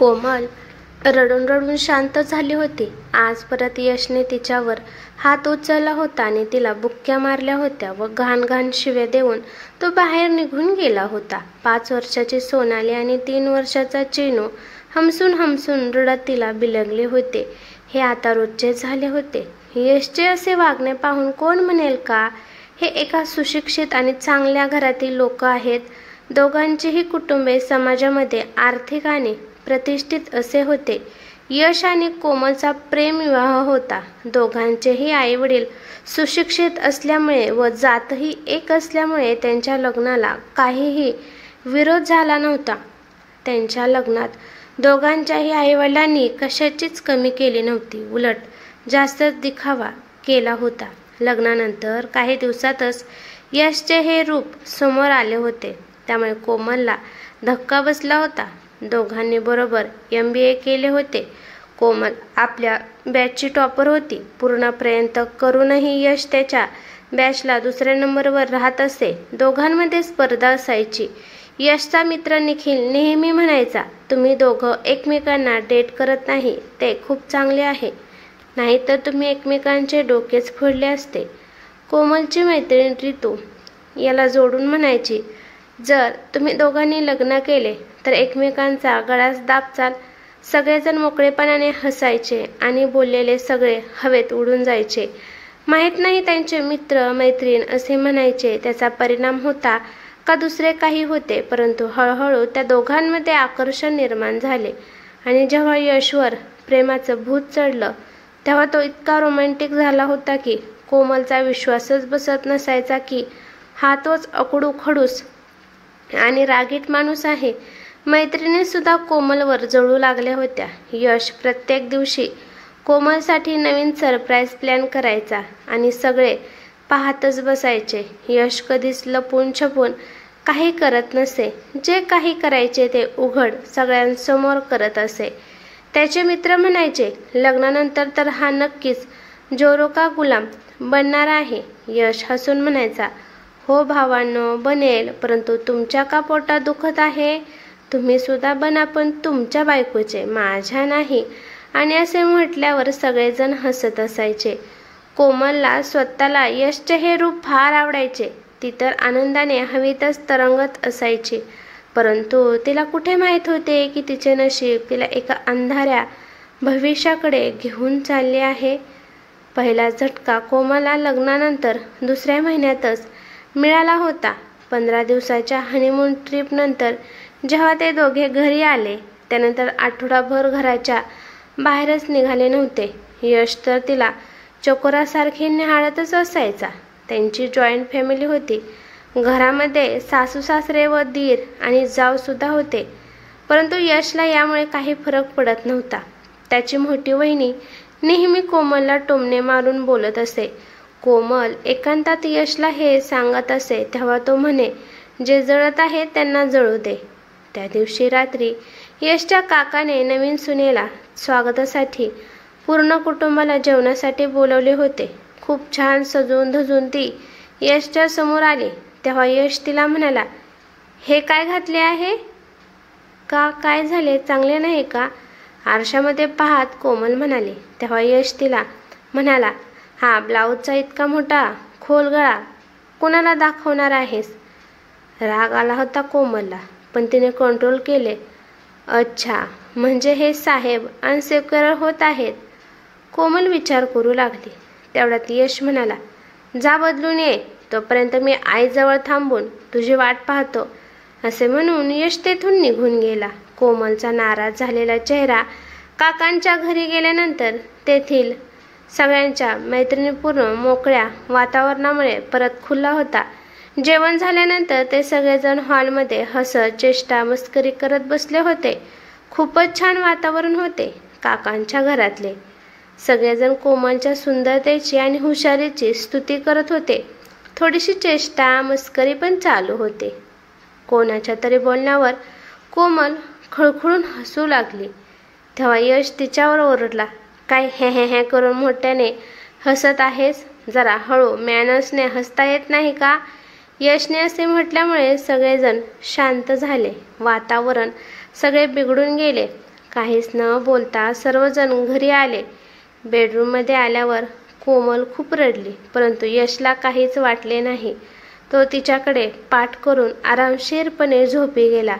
कोमल रडून रडून शांत झाली होती. आज परत यशने तिच्यावर हात उचलला होता आणि तिला बुक्क्या मारल्या होत्या व घाण घाण शिव्या देऊन तो बाहेर निघून गेला होता. 5 वर्षाची सोनाली आणि 3 वर्षाचा चेनू हमसून हमसून रडत तिला बिलगले होते. हे आता रोजचे झाले होते. यशचे असे वागणे पाहून कोण म्हणेल का हे एका सुशिक्षित आणि चांगल्या घरातील लोक आहेत. दोघांचेही कुटुंबे समाजामध्ये आर्थिक आणि प्रतिष्ठित असे होते. यश आणि कोमलचा प्रेमविवाह होता. दोघांचेही आईवडील सुशिक्षित असल्यामुळे व जातही एक असल्यामुळे त्यांच्या लग्नाला काहीही विरोध झाला नव्हता. त्यांच्या लग्नात दोघांच्याही आईवडिलांनी कशाचीच कमी केली नव्हती. उलट जास्तच दिखावा केला होता. लग्नानंतर काही दिवसातच यशचे हे रूप समोर आले होते. त्यामुळे कोमलला धक्का बसला होता. दोघांनी बरोबर MBA केले होते. कोमल आपल्या बॅचची टॉपर होती. पूर्ण प्रयत्न करूनही यश त्याच्या बॅचला दुसऱ्या नंबरवर राहत असे. दोघांमध्ये स्पर्धा असायची. यशचा मित्र निखिल नेहमी म्हणायचा, तुम्ही दोघं एकमेकांना डेट करत नाही ते खूप चांगले आहे, नाहीतर तुम्ही एकमेकांचे डोकेच फोडले असते. कोमलची मैत्रीण रितू याला जोडून म्हणायची, जर तुम्ही दोघांनी लग्न केले तर एकमेकांचा गळाच दाबचाल. सगळेजण मोकळेपणाने हसायचे आणि बोललेले सगळे हवेत उडून जायचे. माहीत नाही त्यांचे मित्र मैत्रीण असे म्हणायचे त्याचा परिणाम होता का दुसरे काही होते, परंतु हळूहळू त्या दोघांमध्ये आकर्षण निर्माण झाले. आणि जेव्हा यशवर प्रेमाचं भूत चढलं तेव्हा तो इतका रोमॅन्टिक झाला होता की कोमलचा विश्वासच बसत नसायचा की हा तोच अकडू खडूस आणि रागीट माणूस आहे. मैत्रिणी सुद्धा कोमलवर जळू लागल्या होत्या. यश प्रत्येक दिवशी कोमलसाठी नवीन सरप्राईज प्लॅन करायचा आणि सगळे पाहतच बसायचे. यश कधीच लपून छपून काही करत नसे. जे काही करायचे ते उघड सगळ्यांसमोर करत असे. त्याचे मित्र म्हणायचे, लग्नानंतर तर हा नक्कीच जोरो का गुलाम बनणार आहे. यश हसून म्हणायचा, हो भावांनो बनेल, परंतु तुमच्या का पोटात दुखत आहे? तुम्ही सुद्धा बना, पण तुमच्या बायकोचे, माझ्या नाही. आणि असे म्हटल्यावर सगळेजण हसत असायचे. कोमलला स्वतःला यशचे हे रूप फार आवडायचे. ती तर आनंदाने हवेतच तरंगत असायची. परंतु तिला कुठे माहीत होते की तिचे नशीब तिला एका अंधाऱ्या भविष्याकडे घेऊन चालले आहे. पहिला झटका कोमलला लग्नानंतर दुसऱ्या महिन्यातच मिळाला होता. 15 दिवसाच्या हनीमून ट्रिपनंतर जेव्हा ते दोघे घरी आले त्यानंतर आठवडाभर घराच्या बाहेरच निघाले नव्हते. यश तर तिला चकोरासारखे निहाळतच असायचा. त्यांची जॉईंट फॅमिली होती. घरामध्ये सासू सासरे व दीर आणि जाव सुद्धा होते. परंतु यशला यामुळे काही फरक पडत नव्हता. त्याची मोठी वहिनी नेहमी कोमलला टोमणे मारून बोलत असे. कोमल एकांतात यशला हे सांगत असे तेव्हा तो म्हणे, जे जळत आहे त्यांना जळू दे. त्या दिवशी रात्री यशच्या काकाने नवीन सुनेला स्वागतासाठी पूर्ण कुटुंबाला जेवणासाठी बोलवले होते. खूप छान सजून धजून ती यशच्या समोर आली तेव्हा यश तिला म्हणाला, हे काय घातले आहे? का काय झाले, चांगले नाही का? आरशामध्ये पाहत कोमल म्हणाली. तेव्हा यश तिला म्हणाला, हा ब्लाऊजचा इतका मोठा खोल गळा कुणाला दाखवणार आहेस? राग आला होता कोमलला, पण तिने कंट्रोल केले. अच्छा, म्हणजे हे साहेब अनसिक्युअर होत आहेत. कोमल विचार करू लागली. तेवढ्यात यश म्हणाला, जा बदलून ये, तोपर्यंत मी आईजवळ थांबून तुझी वाट पाहतो. असे म्हणून यश तेथून निघून गेला. कोमलचा नाराज झालेला चेहरा काकांच्या घरी गेल्यानंतर तेथील सगळ्यांच्या मैत्रिणीपूर्ण मोकळ्या वातावरणामुळे परत खुला होता. जेवण झाल्यानंतर ते सगळेजण हॉलमध्ये हसत चेष्टा मस्करी करत बसले होते. खूपच छान वातावरण होते. काकांच्या घरातले सगळेजण कोमलच्या सुंदरतेची आणि हुशारीची स्तुती करत होते. थोडीशी चेष्टा मस्करी पण चालू होते. कोणाच्या तरी बोलण्यावर कोमल खळखळून हसू लागली. तेव्हा यश तिच्यावर ओरडला, काय हे हे हे करून मोठ्याने हसत आहेस? जरा हळू मॅनर्सने हसता येत नाही का? यशने असे म्हटल्यामुळे सगळेजण शांत झाले. वातावरण सगळे बिघडून गेले. काहीच न बोलता सर्वजण घरी आले. बेडरूममध्ये आल्यावर कोमल खूप रडली, परंतु यशला काहीच वाटले नाही. तो तिच्याकडे पाठ करून आरामशीरपणे झोपी गेला.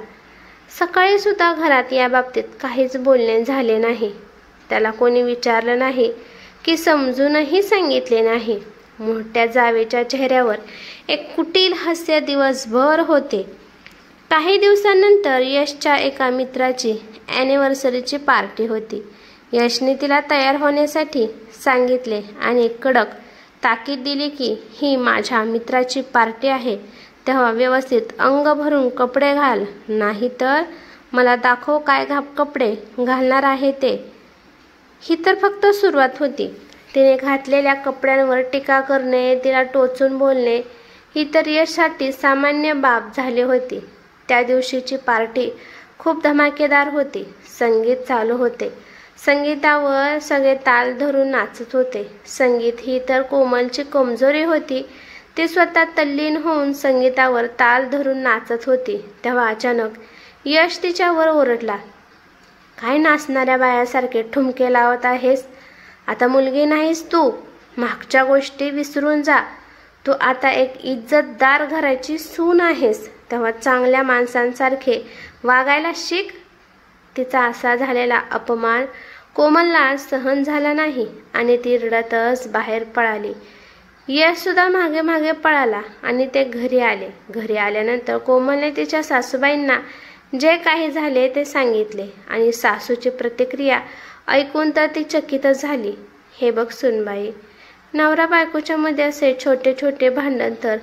सकाळी सुद्धा घरात या बाबतीत काहीच बोलणे झाले नाही. त्याला कोणी विचारलं नाही की समजूनही सांगितले नाही. मोठ्या जावेच्या चेहऱ्यावर एक कुटील हास्य दिवसभर होते. काही दिवसांनंतर यशच्या एका मित्राची ॲनिव्हर्सरीची पार्टी होती. यशने तिला तयार होण्यासाठी सांगितले आणि कडक ताकीद दिली की ही माझ्या मित्राची पार्टी आहे, तेव्हा व्यवस्थित अंग भरून कपडे घाल, नाहीतर मला दाखव काय कपडे घालणार आहे ते. ही तर फक्त सुरुवात होती. तिने घातलेल्या कपड्यांवर टीका करणे, तिला टोचून बोलणे ही तर यशसाठी सामान्य बाब झाली होती. त्या दिवशीची पार्टी खूप धमाकेदार होती. संगीत चालू होते. संगीतावर सगळे ताल धरून नाचत होते. संगीत ही तर कोमलची कमजोरी होती. ती स्वतः तल्लीन होऊन संगीतावर ताल धरून नाचत होती. तेव्हा अचानक यश तिच्यावर ओरडला, काय नाचणाऱ्या बायासारखे ठुमके लावत आहेस? आता मुलगी नाहीस तू. मागच्या गोष्टी विसरून जा. तू आता एक इज्जतदार घराची सून आहेस, तेव्हा चांगल्या माणसांसारखे वागायला शिक. तिचा असा झालेला अपमान कोमलला सहन झाला नाही आणि ती रडतच बाहेर पळाली. यश सुद्धा मागे मागे पळाला आणि ते घरी आले. घरी आल्यानंतर कोमलने तिच्या सासूबाईंना जे काही झाले ते सांगितले आणि सासूची प्रतिक्रिया ऐकून तर ती चकितच झाली. हे बघ सुनबाई, नवरा बायकोच्या मध्ये असे छोटे छोटे भांडण तर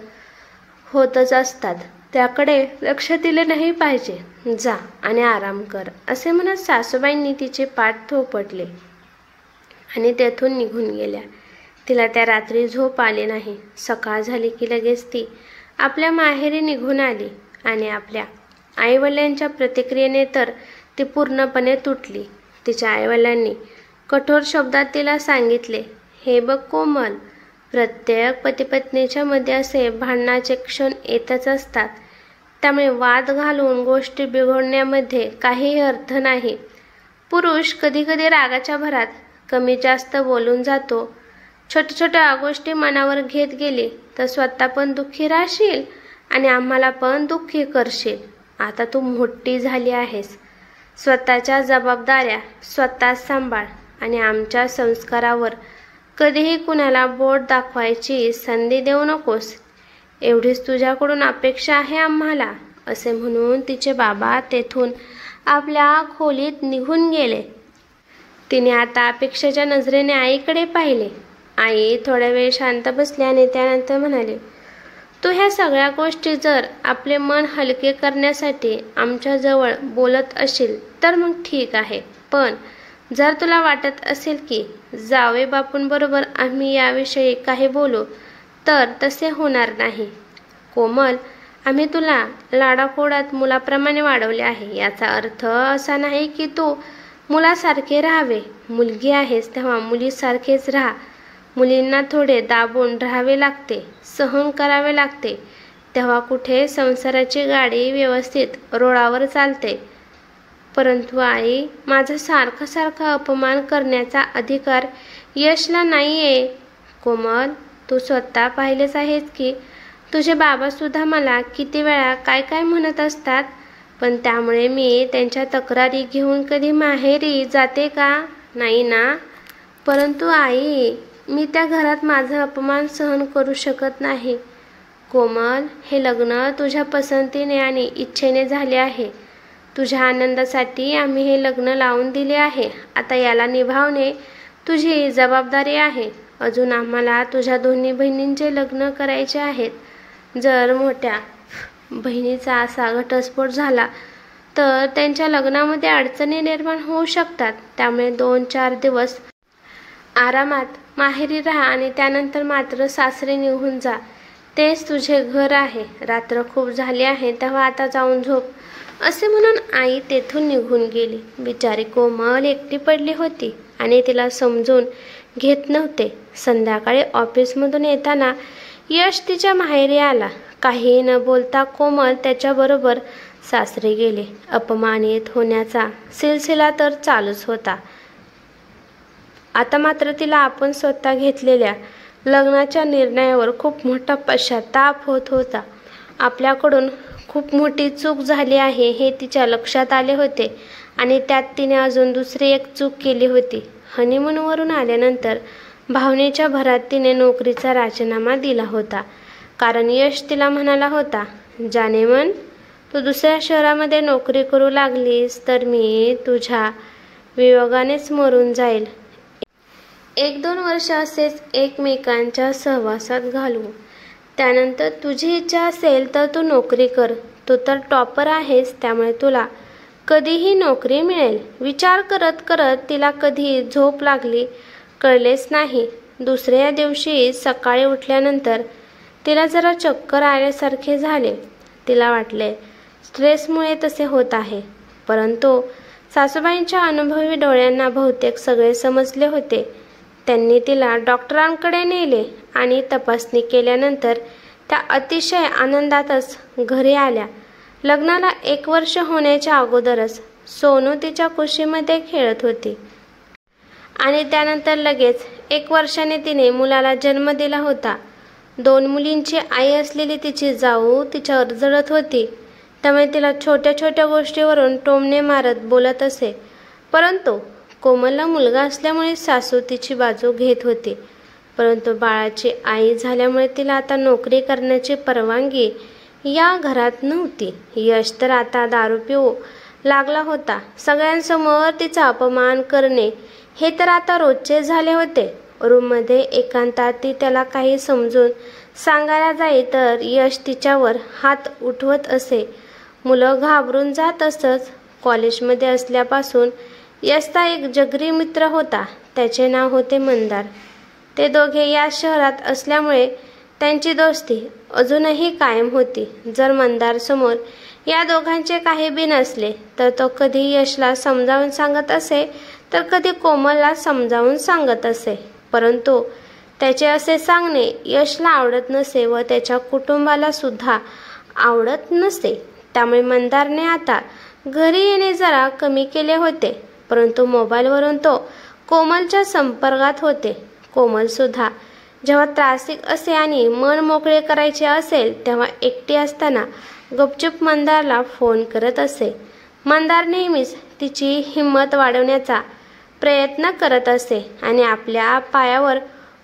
होतच असतात, त्याकडे लक्ष दिले नाही पाहिजे. जा आणि आराम कर, असे म्हणत सासूबाईंनी तिचे पाठ थोपटले आणि तेथून निघून गेल्या. तिला त्या रात्री झोप आली नाही. सकाळ झाली की लगेच ती आपल्या माहेरी निघून आली आणि आपल्या आईवडिलांच्या प्रतिक्रियेने तर ती पूर्णपणे तुटली. तिच्या आईवडिलांनी कठोर शब्दात तिला सांगितले, हे बघ कोमल, प्रत्येक पतीपत्नीच्या मध्ये असे भांडणाचे क्षण येतच असतात, त्यामुळे वाद घालून गोष्टी बिघडण्यामध्ये काहीही अर्थ नाही. पुरुष कधी कधी रागाच्या भरात कमी जास्त बोलून जातो. छोट्या छोट्या गोष्टी मनावर घेत गेली तर स्वतः पण दुःखी राहशील आणि आम्हाला पण दुःखी करशील. आता तू मोठी झाली आहेस. स्वतःच्या जबाबदाऱ्या स्वतः सांभाळ आणि आमच्या संस्कारावर कधीही कुणाला बोट दाखवायची संधी देऊ नकोस, एवढीच तुझ्याकडून अपेक्षा आहे आम्हाला, असे म्हणून तिचे बाबा तेथून आपल्या खोलीत निघून गेले. तिने आता अपेक्षेच्या नजरेने आईकडे पाहिले. आई थोड्या वेळ शांत बसल्याने त्यानंतर म्हणाले, तू ह्या सगळ्या गोष्टी जर आपले मन हलके करण्यासाठी आमच्याजवळ बोलत असेल तर मग ठीक आहे, पण जर तुला वाटत असेल की जावे बापूंबरोबर आम्ही याविषयी काही बोलू तर तसे होणार नाही. कोमल, आम्ही तुला लाडाकोडात मुलाप्रमाणे वाढवले आहे. याचा अर्थ असा नाही की तू मुलासारखे राहावे. मुलगी आहेस तेव्हा मुलीसारखेच राहा. मुलींना थोडे दाबून राहावे लागते, सहन करावे लागते, तेव्हा कुठे संसाराची गाडी व्यवस्थित रुळावर चालते. परंतु आई, माझा सारखा सारखा अपमान करण्याचा अधिकार यशला नाही आहे. कोमल, तू स्वतः पाहिलेच आहेस की तुझे बाबा सुद्धा मला किती वेळा काय काय म्हणत असतात, पण त्यामुळे मी त्यांच्या तक्रारी घेऊन कधी माहेरी जाते का? नाही ना. परंतु आई, मी त्या घरात माझा अपमान सहन करू शकत नाही. कोमल, हे लग्न तुझ्या पसंतीने आणि इच्छेने झाले आहे. तुझ्या आनंदासाठी आम्ही हे लग्न लावून दिले आहे. आता याला निभावणे तुझी जबाबदारी आहे. अजून आम्हाला तुझ्या दोन्ही बहिणींचे लग्न करायचे आहेत. जर मोठ्या बहिणीचा असा घटस्फोट झाला तर त्यांच्या लग्नामध्ये अडचणी निर्माण होऊ शकतात. त्यामुळे 2-4 दिवस आरामात माहेरी राहा आणि त्यानंतर मात्र सासरी निघून जा. तेच तुझे घर आहे. रात्र खूप झाली आहे, तेव्हा आता जाऊन झोप, असे म्हणून आई तेथून निघून गेली. बिचारी कोमल एकटी पडली होती आणि तिला समजून घेत नव्हते. संध्याकाळी ऑफिसमधून येताना यश तिच्या माहेरी आला. काही न बोलता कोमल त्याच्याबरोबर सासरी गेले. अपमानित होण्याचा सिलसिला तर चालूच होता. आता मात्र तिला आपण स्वतः घेतलेल्या लग्नाच्या निर्णयावर खूप मोठा पश्चाताप होत होता. आपल्याकडून खूप मोठी चूक झाली आहे हे तिच्या लक्षात आले होते आणि त्यात तिने अजून दुसरी एक चूक केली होती. हनीमूनवरून आल्यानंतर भावनेच्या भरात तिने नोकरीचा राजीनामा दिला होता. कारण यश तिला म्हणाला होता, जाने मन, तू दुसऱ्या शहरामध्ये नोकरी करू लागलीस तर मी तुझ्या वियोगानेच मरून जाईल. 1-2 वर्ष असेच एकमेकांच्या सहवासात घालवू. त्यानंतर तुझी इच्छा असेल तर तू नोकरी कर. तू तर टॉपर आहेस, त्यामुळे तुला कधीही नोकरी मिळेल. विचार करत करत तिला कधी झोप लागली कळलेच नाही. दुसऱ्या दिवशी सकाळी उठल्यानंतर तिला जरा चक्कर आल्यासारखे झाले. तिला वाटले स्ट्रेसमुळे तसे होत आहे. परंतु सासूबाईंच्या अनुभवी डोळ्यांना बहुतेक सगळे समजले होते. त्यांनी तिला डॉक्टरांकडे नेले आणि तपासणी केल्यानंतर त्या अतिशय आनंदातच घरी आल्या. लग्नाला 1 वर्ष होण्याच्या अगोदरच सोनू तिच्या कुशीमध्ये खेळत होती आणि त्यानंतर लगेच 1 वर्षाने तिने मुलाला जन्म दिला होता. 2 मुलींची आई असलेली तिची जाऊ तिच्यावर जळत होती. त्यामुळे तिला छोट्या छोट्या गोष्टीवरून टोमणे मारत बोलत असे. परंतु कोमलला मुलगा असल्यामुळे सासू तिची बाजू घेत होती. परंतु बाळाची आई झाल्यामुळे तिला आता नोकरी करण्याची परवानगी या घरात नव्हती. यश तर आता दारू पिऊ लागला होता. सगळ्यांसमोर तिचा अपमान करणे हे तर आता रोजचे झाले होते. रूममध्ये एकांतात ती त्याला काही समजून सांगायला जाई तर यश तिच्यावर हात उठवत असे. मुलं घाबरून जात असत. कॉलेजमध्ये असल्यापासून यशचा एक जगरी मित्र होता. त्याचे नाव होते मंदार. ते दोघे या शहरात असल्यामुळे त्यांची दोस्ती अजूनही कायम होती. जर मंदार समोर या दोघांचे काही बी नसले तर तो कधी यशला समजावून सांगत असे तर कधी कोमलला समजावून सांगत असे. परंतु त्याचे असे सांगणे यशला आवडत नसे व त्याच्या कुटुंबाला सुद्धा आवडत नसे. त्यामुळे मंदारने आता घरी येणे जरा कमी केले होते. परंतु मोबाईलवरून तो कोमलच्या संपर्कात होते. कोमल सुद्धा जेव्हा त्रासिक असे आणि मन मोकळे करायचे असेल तेव्हा एकटी असताना गपचूप मंदारला फोन करत असे. मंदार नेहमीच तिची हिंमत वाढवण्याचा प्रयत्न करत असे आणि आपल्या पायावर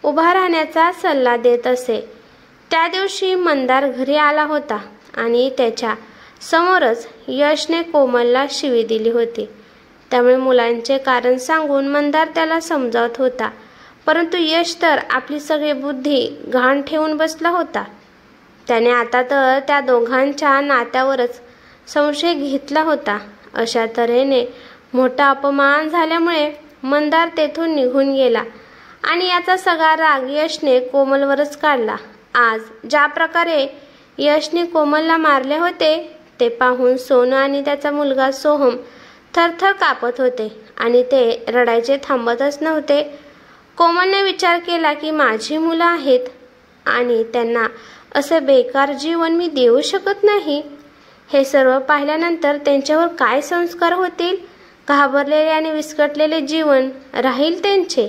उभा राहण्याचा सल्ला देत असे. त्या दिवशी मंदार घरी आला होता आणि त्याच्या समोरच यशने कोमलला शिवी दिली होती. त्यामुळे मुलांचे कारण सांगून मंदार त्याला समजावत होता. परंतु यश तर आपली सगळी बुद्धी गहाण ठेवून बसला होता. त्याने आता तर त्या दोघांच्या नात्यावरच संशय घेतला होता. अशा तऱ्हेने मोठा अपमान झाल्यामुळे मंदार तेथून निघून गेला आणि याचा सगळा राग यशने कोमलवरच काढला. आज ज्या प्रकारे यशने कोमलला मारले होते ते पाहून सोनू आणि त्याचा मुलगा सोहम थरथर कापत होते आणि ते रडायचे थांबतच नव्हते. कोमलने विचार केला की माझी मुलं आहेत आणि त्यांना असे बेकार जीवन मी देऊ शकत नाही. हे सर्व पाहिल्यानंतर त्यांच्यावर काय संस्कार होतील. घाबरलेले आणि विस्कटलेले जीवन राहील त्यांचे.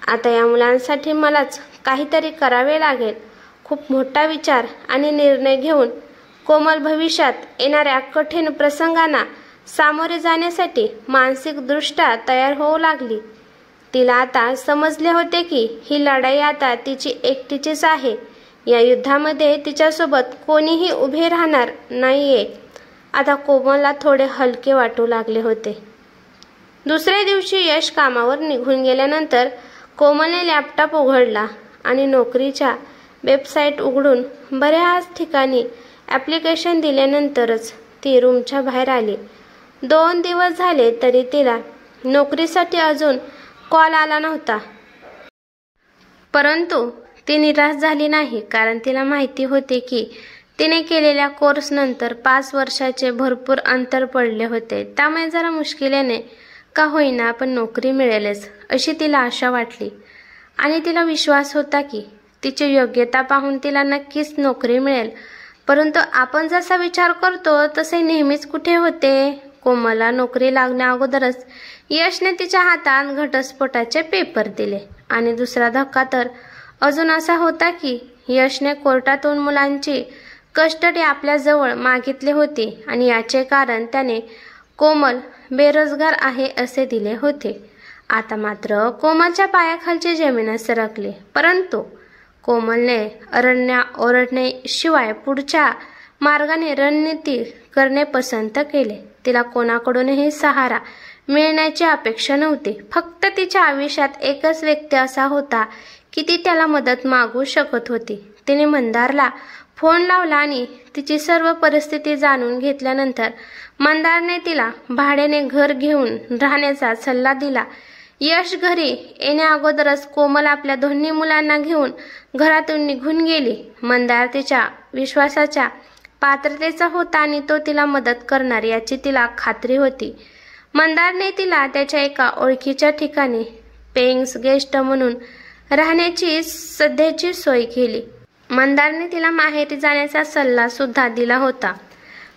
आता या मुलांसाठी मलाच काहीतरी करावे लागेल. खूप मोठा विचार आणि निर्णय घेऊन कोमल भविष्यात येणाऱ्या कठीण प्रसंगांना सामोरे जाण्यासाठी मानसिकदृष्ट्या तयार होऊ लागली. तिला आता समजले होते की ही लढाई आता तिची एकटीचीच आहे. या युद्धामध्ये तिच्यासोबत कोणीही उभे राहणार नाहीये. आता कोमलला थोडे हलके वाटू लागले होते. दुसऱ्या दिवशी यश कामावर निघून गेल्यानंतर कोमलने लॅपटॉप उघडला आणि नोकरीच्या वेबसाईट उघडून बऱ्याच ठिकाणी ॲप्लिकेशन दिल्यानंतरच ती रूमच्या बाहेर आली. 2 दिवस झाले तरी तिला नोकरीसाठी अजून कॉल आला नव्हता. परंतु ती निराश झाली नाही. कारण तिला माहिती होते की तिने केलेल्या कोर्सनंतर 5 वर्षाचे भरपूर अंतर पडले होते. त्यामुळे जरा मुश्किलीने का होईना पण नोकरी मिळेलच अशी तिला आशा वाटली आणि तिला विश्वास होता की तिची योग्यता पाहून तिला नक्कीच नोकरी मिळेल. परंतु आपण जसा विचार करतो तसे नेहमीच कुठे होते. कोमलला नोकरी लागण्या अगोदरच यशने तिच्या हातात घटस्फोटाचे पेपर दिले. आणि दुसरा धक्का तर अजून असा होता की यशने कोर्टातून मुलांची कस्टडी आपल्या जवळ मागितली होती आणि याचे कारण त्याने कोमल बेरोजगार आहे असे दिले होते. आता मात्र कोमलच्या पायाखालची जमीन सरकली. परंतु कोमलने ओरडणे शिवाय पुढच्या मार्गाने रणनीती करणे पसंत केले. तिला कोणाकडूनही सहारा मिळण्याची अपेक्षा नव्हती. फक्त तिच्या आयुष्यात एकच व्यक्ती असा होता की ती त्याला मदत मागू शकत होती. तिने मंदारला फोन लावला आणि तिची सर्व परिस्थिती जाणून घेतल्यानंतर मंदारने तिला भाड्याने घर घेऊन राहण्याचा सल्ला दिला. यश घरी येण्या अगोदरच कोमल आपल्या दोन्ही मुलांना घेऊन घरातून निघून गेली. मंदार तिच्या विश्वासाच्या पात्रतेचा होता आणि तो तिला मदत करणार याची तिला खात्री होती. मंदारने तिला त्याच्या एका ओळखीच्या ठिकाणी पेइंग गेस्ट म्हणून राहण्याची सध्याची सोय केली. मंदारने तिला माहेरी जाण्याचा सल्ला सुद्धा दिला होता.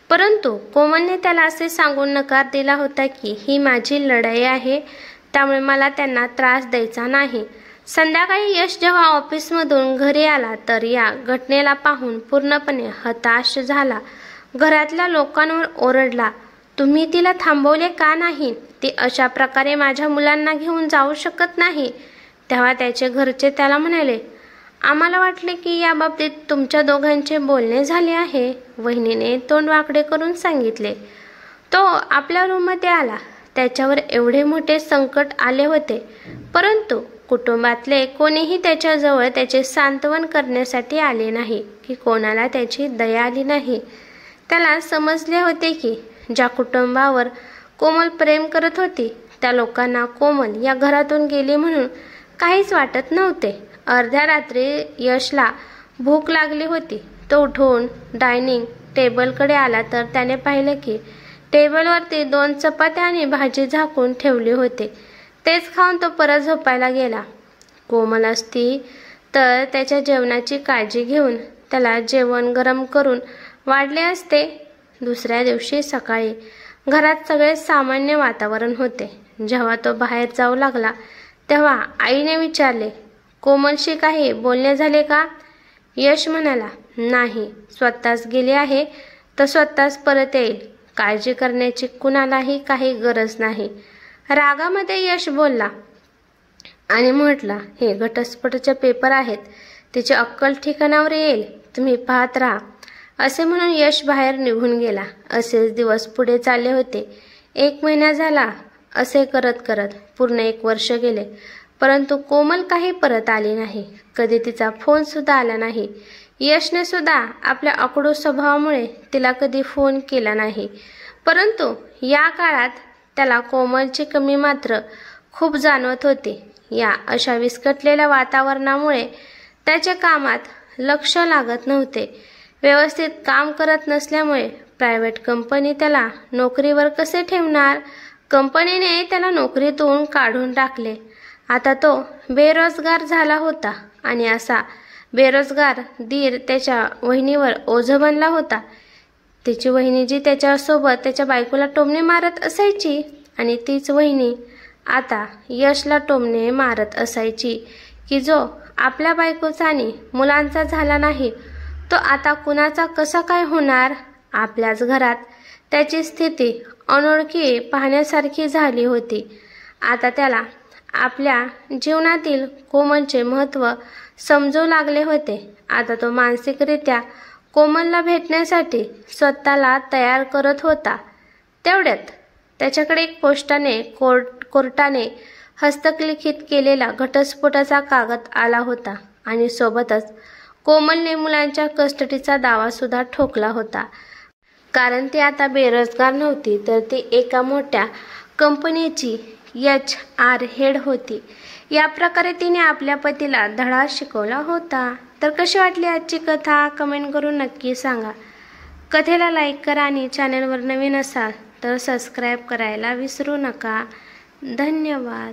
परंतु कोमलने त्याला असे सांगून नकार दिला होता की ही माझी लढाई आहे, त्यामुळे मला त्यांना त्रास द्यायचा नाही. संध्याकाळी यश जेव्हा ऑफिसमधून घरी आला तर या घटनेला पाहून पूर्णपणे हताश झाला. घरातल्या लोकांवर ओरडला, तुम्ही तिला थांबवले का नाही? ती अशा प्रकारे माझ्या मुलांना घेऊन जाऊ शकत नाही. तेव्हा त्याचे घरचे त्याला म्हणाले, आम्हाला वाटले की याबाबतीत तुमच्या दोघांचे बोलणे झाले आहे. वहिनीने तोंड वाकडे करून सांगितले. तो आपल्या रूममध्ये आला. त्याच्यावर एवढे मोठे संकट आले होते, परंतु कुटुंबातले कोणीही त्याच्याजवळ त्याचे सांत्वन करण्यासाठी आले नाही की कोणाला त्याची दया आली नाही. त्याला समजले होते की ज्या कुटुंबावर कोमल प्रेम करत होती त्या लोकांना कोमल या घरातून गेली म्हणून काहीच वाटत नव्हते. अर्ध्या रात्री यशला भूक लागली होती. तो उठून डायनिंग टेबलकडे आला तर त्याने पाहिलं की टेबलवरती 2 चपात्या आणि भाजी झाकून ठेवली होते. तेच खाऊन तो परत झोपायला गेला. कोमल असती तर त्याच्या जेवणाची काळजी घेऊन त्याला जेवण गरम करून वाढले असते. दुसऱ्या दिवशी सकाळी घरात सगळे सामान्य वातावरण होते. जेव्हा तो बाहेर जाऊ लागला तेव्हा आईने विचारले, कोमलशी काही बोलणे झाले का? यश म्हणाला, नाही, स्वतःच गेली आहे तर स्वतःच परत येईल. काळजी करण्याची कुणालाही काही गरज नाही. रागामध्ये यश बोलला आणि म्हटला, हे घटस्फोटाचे पेपर आहेत, तिची अक्कल ठिकाणावर येईल, तुम्ही पाहत राहा. असे म्हणून यश बाहेर निघून गेला. असेच दिवस पुढे चालले होते. 1 महिना झाला. असे करत करत पूर्ण 1 वर्ष गेले. परंतु कोमल काही परत आली नाही. कधी तिचा फोन सुद्धा आला नाही. यशने सुद्धा आपल्या आकडू स्वभावामुळे तिला कधी फोन केला नाही. परंतु या काळात त्याला कोमलची कमी मात्र खूप जाणवत होती. या अशा विस्कटलेल्या वातावरणामुळे त्याच्या कामात लक्ष लागत नव्हते. व्यवस्थित काम करत नसल्यामुळे प्रायव्हेट कंपनी त्याला नोकरीवर कसे ठेवणार? कंपनीने त्याला नोकरीतून काढून टाकले. आता तो बेरोजगार झाला होता आणि असा बेरोजगार दीर त्याच्या वहिनीवर ओझं बनला होता. तिची वहिनी जी त्याच्यासोबत त्याच्या बायकोला टोमणे मारत असायची आणि तीच वहिनी आता यशला टोमणे मारत असायची की जो आपल्या बायकोचा आणि मुलांचा झाला नाही तो आता कुणाचा कसा काय होणार? आपल्याच घरात त्याची स्थिती अनोळखी पाहण्यासारखी झाली होती. आता त्याला आपल्या जीवनातील कोमलचे महत्त्व समजू लागले होते. आता तो मानसिकरित्या कोमलला भेटण्यासाठी स्वतःला तयार करत होता. तेवढ्यात त्याच्याकडे एक पोस्टाने कोर्टाने हस्तलिखित केलेला घटस्फोटाचा कागद आला होता आणि सोबतच कोमलने मुलांच्या कस्टडीचा दावा सुद्धा ठोकला होता. कारण ती आता बेरोजगार नव्हती तर ती एका मोठ्या कंपनीची HR हेड होती. या प्रकारे तिने आपल्या पतीला धडा शिकवला होता. तर कशी वाटली आजची कथा कमेंट करून नक्की सांगा. कथेला लाईक करा आणि चॅनलवर नवीन असाल तर सबस्क्राईब करायला विसरू नका. धन्यवाद.